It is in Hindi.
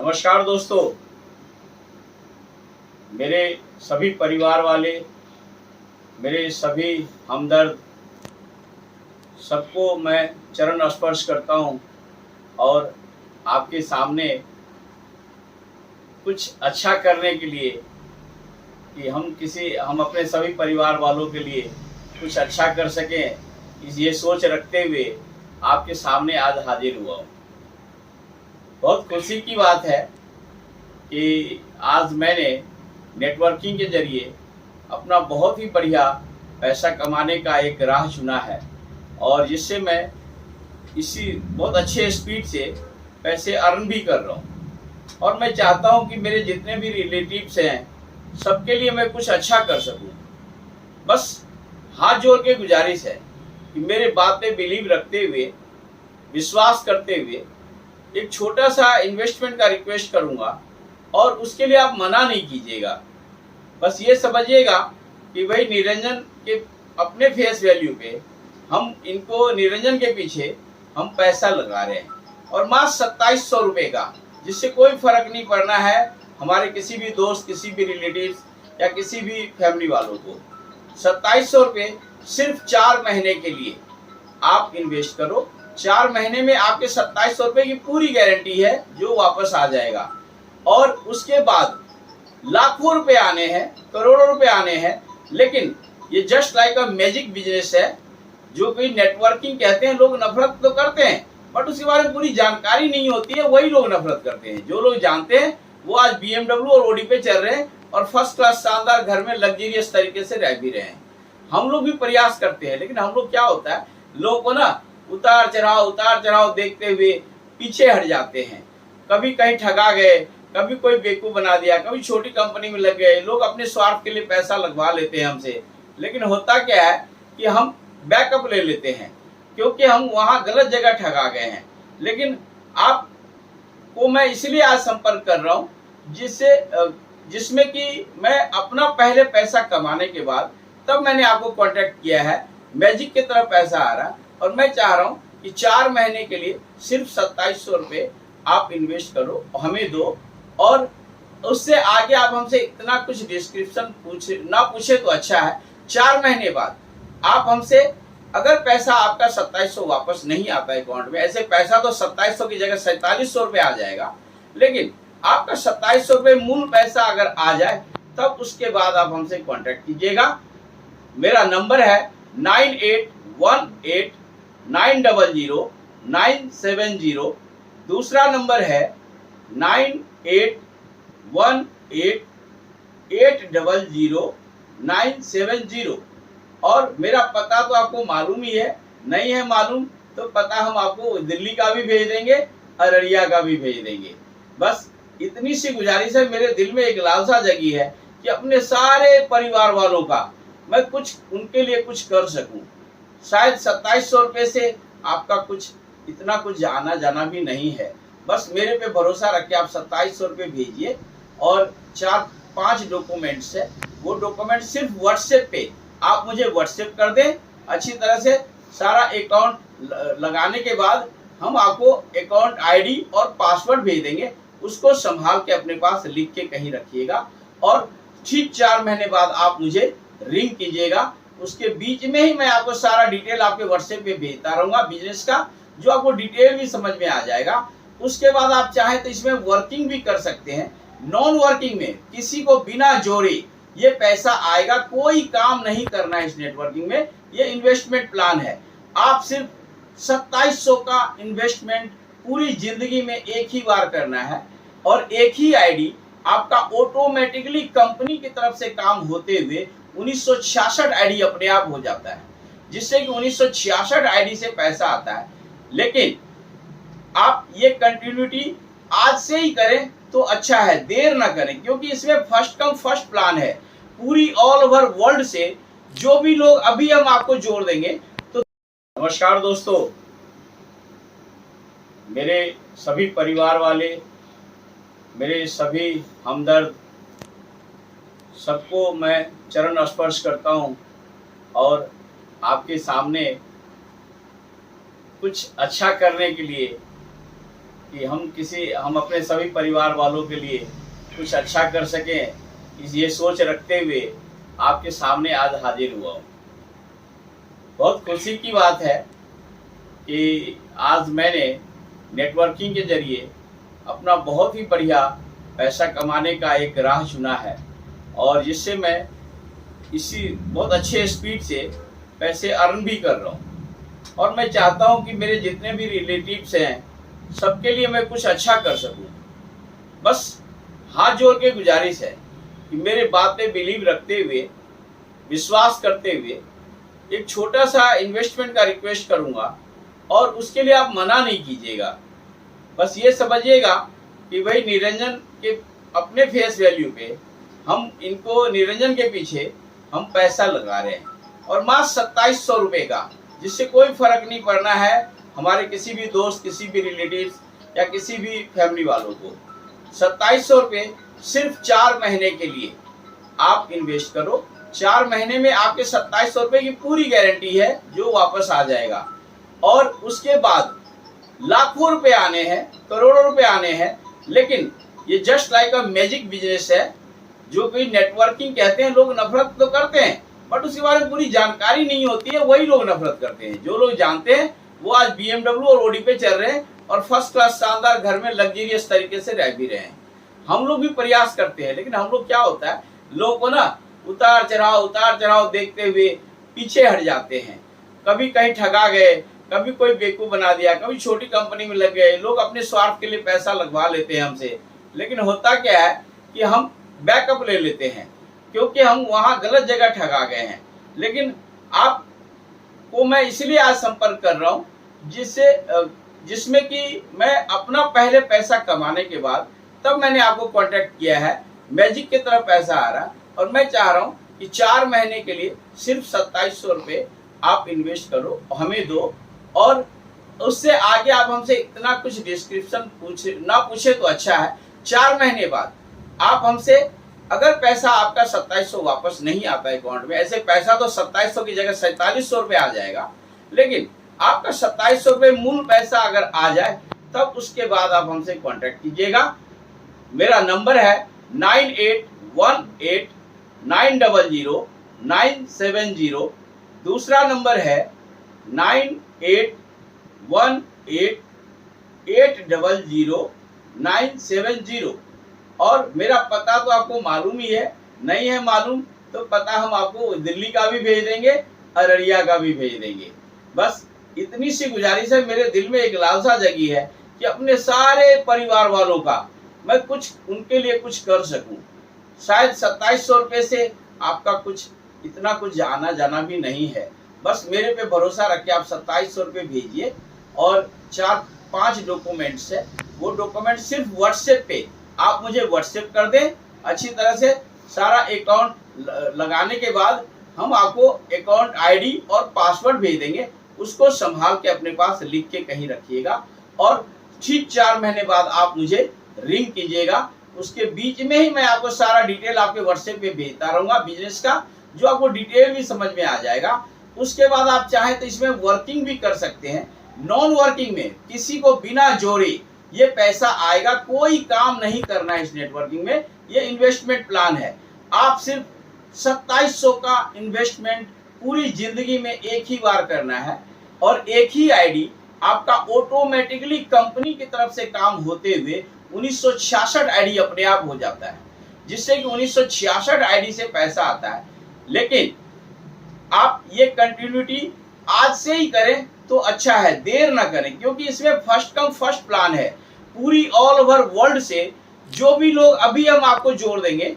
नमस्कार दोस्तों, मेरे सभी परिवार वाले, मेरे सभी हमदर्द, सबको मैं चरण स्पर्श करता हूं और आपके सामने कुछ अच्छा करने के लिए कि हम अपने सभी परिवार वालों के लिए कुछ अच्छा कर सकें, ये सोच रखते हुए आपके सामने आज हाजिर हुआ हूँ। बहुत खुशी की बात है कि आज मैंने नेटवर्किंग के जरिए अपना बहुत ही बढ़िया पैसा कमाने का एक राह चुना है और जिससे मैं इसी बहुत अच्छे स्पीड से पैसे अर्न भी कर रहा हूँ। और मैं चाहता हूँ कि मेरे जितने भी रिलेटिव्स हैं सबके लिए मैं कुछ अच्छा कर सकूँ। बस हाथ जोड़ के गुजारिश है कि मेरे बात पे बिलीव रखते हुए, विश्वास करते हुए एक छोटा सा इन्वेस्टमेंट का रिक्वेस्ट करूंगा और उसके लिए आप मना नहीं कीजिएगा। बस ये समझिएगा कि भाई निरंजन के अपने फेस वैल्यू पे हम इनको निरंजन के पीछे हम पैसा लगा रहे हैं और मात्र 2700 रुपये का, जिससे कोई फर्क नहीं पड़ना है हमारे किसी भी दोस्त, किसी भी रिलेटिव्स या किसी भी फैमिली वालों को। 2700 रुपये सिर्फ 4 महीने के लिए आप इन्वेस्ट करो। 4 महीने में आपके 2700 रुपये की पूरी गारंटी है जो वापस आ जाएगा। और उसके बाद लाखों रुपए आने हैं, करोड़ों रुपए आने हैं, लेकिन ये just like a magic business है जो कोई नेटवर्किंग कहते हैं। लोग नफरत तो करते हैं बट उसके बारे में पूरी जानकारी नहीं होती है, वही लोग नफरत करते हैं। जो लोग जानते हैं वो आज BMW और ओडी पे चल रहे हैं और फर्स्ट क्लास शानदार घर में लग्जरियस तरीके से रह भी रहे हैं। हम लोग भी प्रयास करते हैं, लेकिन हम लोग क्या होता है, लोगों को ना उतार चढ़ाव देखते हुए पीछे हट जाते हैं। कभी कहीं ठगा गए, कभी कोई बेवकूफ बना दिया, कभी छोटी कंपनी में लग गए। लोग अपने स्वार्थ के लिए पैसा लगवा लेते हैं हमसे, लेकिन होता क्या है कि हम बैकअप ले लेते हैं क्योंकि हम वहां गलत जगह ठगा गए हैं। लेकिन आपको मैं इसलिए आज संपर्क कर रहा हूं जिसमें कि मैं अपना पहले पैसा कमाने के बाद तब मैंने आपको कांटेक्ट किया है। मैजिक की तरह पैसा आ रहा और मैं चाह रहा हूं कि 4 महीने के लिए सिर्फ 2700 रुपये आप इन्वेस्ट करो, हमें दो, और उससे आगे आप हमसे इतना कुछ डिस्क्रिप्शन पूछे तो अच्छा है। 4 महीने बाद आप हमसे, अगर पैसा आपका 2700 वापस नहीं आता है अकाउंट में, ऐसे पैसा तो 2700 की जगह 4700 रुपये आ जाएगा, लेकिन आपका 2700 रुपये मूल पैसा अगर आ जाए तब उसके बाद आप हमसे कांटेक्ट कीजिएगा। मेरा नंबर है 9818900970। दूसरा नंबर है 9818800970। और मेरा पता तो आपको मालूम ही है, नहीं है मालूम तो पता हम आपको दिल्ली का भी भेज देंगे, अररिया का भी भेज देंगे। बस इतनी सी गुजारिश है। मेरे दिल में एक लालसा जगी है कि अपने सारे परिवार वालों का मैं कुछ उनके लिए कुछ कर सकूं। शायद 2700 रुपये से आपका कुछ इतना कुछ आना जाना भी नहीं है। बस मेरे पे भरोसा रख के आप 2700 रुपये भेजिए और 4-5 डॉक्यूमेंट्स है, वो डॉक्यूमेंट सिर्फ व्हाट्सएप पे आप मुझे व्हाट्सएप कर दें अच्छी तरह से। सारा अकाउंट लगाने के बाद हम आपको अकाउंट आईडी और पासवर्ड भेज देंगे, उसको संभाल के अपने पास लिख के कहीं रखिएगा और ठीक 4 महीने बाद आप मुझे रिंग कीजिएगा। उसके बीच में ही मैं आपको सारा डिटेल आपके व्हाट्सएप पे भेजता रहूंगा बिजनेस का, जो आपको डिटेल भी समझ में आ जाएगा। उसके बाद आप चाहें तो इसमें वर्किंग भी कर सकते हैं। नॉन वर्किंग में किसी को बिना जोड़े ये पैसा आएगा, कोई काम नहीं करना है इस नेटवर्किंग में। ये इन्वेस्टमेंट प्लान है। आप सिर्फ 2700 का इन्वेस्टमेंट पूरी जिंदगी में एक ही बार करना है और एक ही आईडी आपका ऑटोमेटिकली कंपनी की तरफ से काम होते हुए 1966 आईडी अपने आप हो जाता है, जिससे कि 1966 आईडी से पैसा आता है। लेकिन आप ये कंटिन्यूटी आज से ही करें तो अच्छा है, देर ना करें, क्योंकि इसमें फर्स्ट कम फर्स्ट प्लान है। पूरी ऑल ओवर वर्ल्ड से जो भी लोग अभी हम आपको जोड़ देंगे तो। नमस्कार दोस्तों, मेरे सभी परिवार वाले, मेरे सभी हमदर्द, सबको मैं चरण स्पर्श करता हूं और आपके सामने कुछ अच्छा करने के लिए कि हम अपने सभी परिवार वालों के लिए कुछ अच्छा कर सकें, ये सोच रखते हुए आपके सामने आज हाजिर हुआ हूँ। बहुत खुशी की बात है कि आज मैंने नेटवर्किंग के जरिए अपना बहुत ही बढ़िया पैसा कमाने का एक राह चुना है और जिससे मैं इसी बहुत अच्छे स्पीड से पैसे अर्न भी कर रहा हूँ। और मैं चाहता हूँ कि मेरे जितने भी रिलेटिव्स हैं सबके लिए मैं कुछ अच्छा कर सकूँ। बस हाथ जोड़ के गुजारिश है कि मेरे बात पे बिलीव रखते हुए, विश्वास करते हुए एक छोटा सा इन्वेस्टमेंट का रिक्वेस्ट करूँगा और उसके लिए आप मना नहीं कीजिएगा। बस ये समझिएगा कि भाई निरंजन के अपने फेस वैल्यू पे हम इनको निरंजन के पीछे हम पैसा लगा रहे हैं और मात्र 2700 रुपये का, जिससे कोई फर्क नहीं पड़ना है हमारे किसी भी दोस्त, किसी भी रिलेटिव्स या किसी भी फैमिली वालों को। 2700 रुपये सिर्फ 4 महीने के लिए आप इन्वेस्ट करो। 4 महीने में आपके 2700 रुपये की पूरी गारंटी है जो वापस आ जाएगा। और उसके बाद लाखों रुपए आने हैं, करोड़ों रुपए आने हैं, लेकिन ये just like a magic business है जो कोई नेटवर्किंग कहते हैं। लोग नफरत तो करते हैं बट उसके बारे में पूरी जानकारी नहीं होती है, वही लोग नफरत करते हैं। जो लोग जानते हैं वो आज BMW और ओडी पे चल रहे हैं और फर्स्ट क्लास शानदार घर में लग्जरियस तरीके से रह भी रहे हैं। हम लोग भी प्रयास करते हैं, लेकिन हम लोग क्या होता है, लोगों को ना उतार चढ़ाव देखते हुए पीछे हट जाते हैं। कभी कहीं ठगा गए, कभी कोई बेवकूफ बना दिया, कभी छोटी कंपनी में लग गए। लोग अपने स्वार्थ के लिए पैसा लगवा लेते हैं हमसे, लेकिन होता क्या है कि हम बैकअप ले लेते हैं क्योंकि हम वहां गलत जगह ठगा गए हैं। लेकिन आपको मैं इसलिए आज संपर्क कर रहा हूं जिसमें कि मैं अपना पहले पैसा कमाने के बाद तब मैंने आपको कांटेक्ट किया है। मैजिक की तरह पैसा आ रहा और मैं चाह रहा हूं कि 4 महीने के लिए सिर्फ 2700 रुपये आप इन्वेस्ट करो, हमें दो, और उससे आगे आप हमसे इतना कुछ डिस्क्रिप्शन ना पूछे तो अच्छा है। 4 महीने बाद आप हमसे, अगर पैसा आपका 2700 वापस नहीं आता अकाउंट में, ऐसे पैसा तो 2700 की जगह 4700 रुपये आ जाएगा, लेकिन आपका 2700 रुपये मूल पैसा अगर आ जाए तब उसके बाद आप हमसे कांटेक्ट कीजिएगा। मेरा नंबर है 9818900970। दूसरा नंबर है 9818000970। और मेरा पता तो आपको मालूम ही है, नहीं है मालूम तो पता हम आपको दिल्ली का भी भेज देंगे, अररिया का भी भेज देंगे। बस इतनी सी गुजारिश है, मेरे दिल में एक लालसा जगी है कि अपने सारे परिवार वालों का मैं कुछ उनके लिए कुछ कर सकूं। शायद 2700 रुपये से आपका कुछ इतना कुछ आना जाना भी नहीं है। बस मेरे पे भरोसा रख के आप 2700 रुपये भेजिए और 4-5 डॉक्यूमेंट्स है, वो डॉक्यूमेंट सिर्फ व्हाट्सएप पे आप मुझे व्हाट्सएप कर दें अच्छी तरह से। सारा अकाउंट लगाने के बाद हम आपको अकाउंट आईडी और पासवर्ड भेज देंगे, उसको संभाल के अपने पास लिख के कहीं रखिएगा और ठीक 4 महीने बाद आप मुझे रिंग कीजिएगा। उसके बीच में ही मैं आपको सारा डिटेल आपके व्हाट्सएप पे भेजता रहूंगा बिजनेस का, जो आपको डिटेल भी समझ में आ जाएगा। उसके बाद आप चाहें तो इसमें वर्किंग भी कर सकते हैं। नॉन वर्किंग में किसी को बिना जोड़े ये पैसा आएगा, कोई काम नहीं करना है इस नेटवर्किंग में। ये इन्वेस्टमेंट प्लान है, आप सिर्फ 2700 का इन्वेस्टमेंट पूरी जिंदगी में एक ही बार करना है और एक ही आईडी आपका ऑटोमेटिकली कंपनी की तरफ से काम होते हुए 1966 आईडी अपने आप हो जाता है, जिससे कि 1966 आईडी से पैसा आता है। लेकिन आप ये कंटिन्यूटी आज से ही करें तो अच्छा है, देर ना करें, क्योंकि इसमें फर्स्ट कम फर्स्ट प्लान है। पूरी ऑल ओवर वर्ल्ड से जो भी लोग, अभी हम आपको जोड़ देंगे